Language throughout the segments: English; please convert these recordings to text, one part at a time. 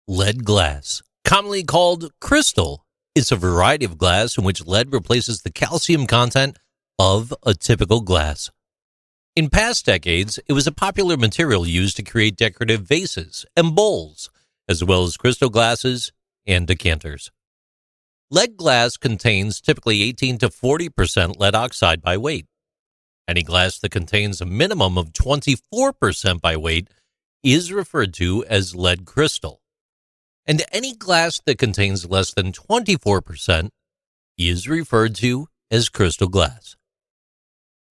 Lead glass, commonly called crystal, is a variety of glass in which lead replaces the calcium content of a typical glass. In past decades, it was a popular material used to create decorative vases and bowls, as well as crystal glasses and decanters. Lead glass contains typically 18 to 40% lead oxide by weight. Any glass that contains a minimum of 24% by weight is referred to as lead crystal, and any glass that contains less than 24% is referred to as crystal glass.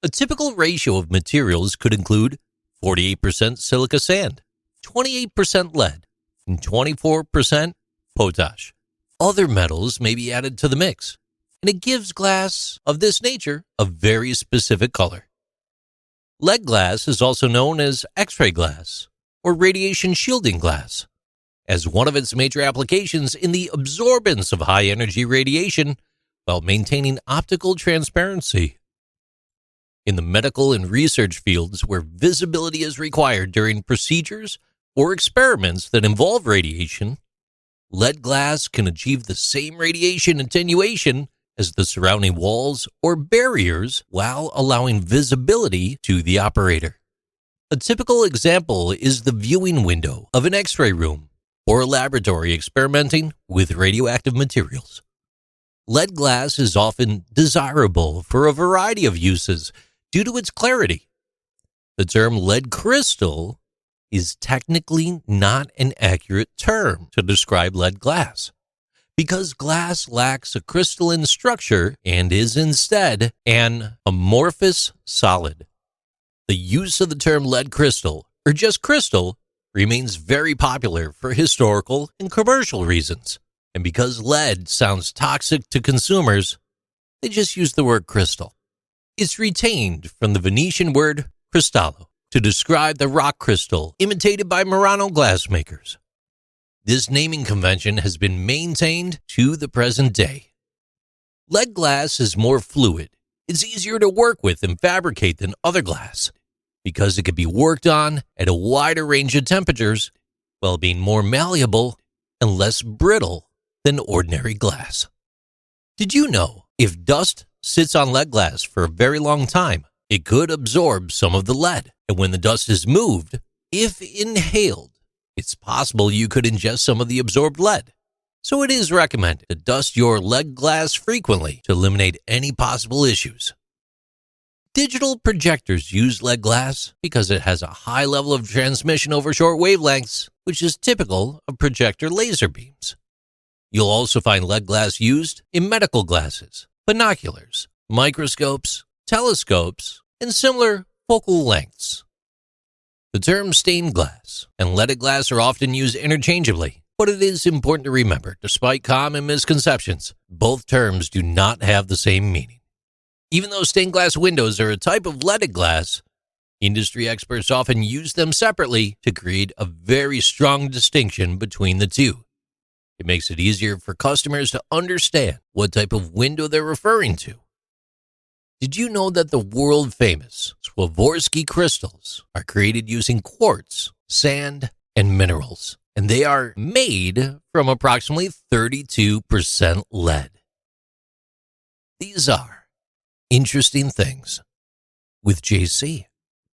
A typical ratio of materials could include 48% silica sand, 28% lead, and 24% potash. Other metals may be added to the mix, and it gives glass of this nature a very specific color. Lead glass is also known as X-ray glass or radiation shielding glass, as one of its major applications in the absorbance of high-energy radiation while maintaining optical transparency. In the medical and research fields where visibility is required during procedures or experiments that involve radiation, lead glass can achieve the same radiation attenuation as the surrounding walls or barriers while allowing visibility to the operator. A typical example is the viewing window of an X-ray room or a laboratory experimenting with radioactive materials. Lead glass is often desirable for a variety of uses due to its clarity. The term lead crystal is technically not an accurate term to describe lead glass, because glass lacks a crystalline structure and is instead an amorphous solid. The use of the term lead crystal, or just crystal, remains very popular for historical and commercial reasons, and because lead sounds toxic to consumers, they just use the word crystal. It's retained from the Venetian word cristallo to describe the rock crystal imitated by Murano glassmakers. This naming convention has been maintained to the present day. Lead glass is more fluid. It's easier to work with and fabricate than other glass because it can be worked on at a wider range of temperatures while being more malleable and less brittle than ordinary glass. Did you know if dust sits on lead glass for a very long time, it could absorb some of the lead, and when the dust is moved, if inhaled, it's possible you could ingest some of the absorbed lead. So it is recommended to dust your lead glass frequently to eliminate any possible issues. Digital projectors use lead glass because it has a high level of transmission over short wavelengths, which is typical of projector laser beams. You'll also find lead glass used in medical glasses, binoculars, microscopes, telescopes, and similar focal lengths. The terms stained glass and leaded glass are often used interchangeably, but it is important to remember, despite common misconceptions, both terms do not have the same meaning. Even though stained glass windows are a type of leaded glass, industry experts often use them separately to create a very strong distinction between the two. It makes it easier for customers to understand what type of window they're referring to. Did you know that the world-famous Swavorski crystals are created using quartz, sand, and minerals, and they are made from approximately 32% lead? These are interesting things with JC.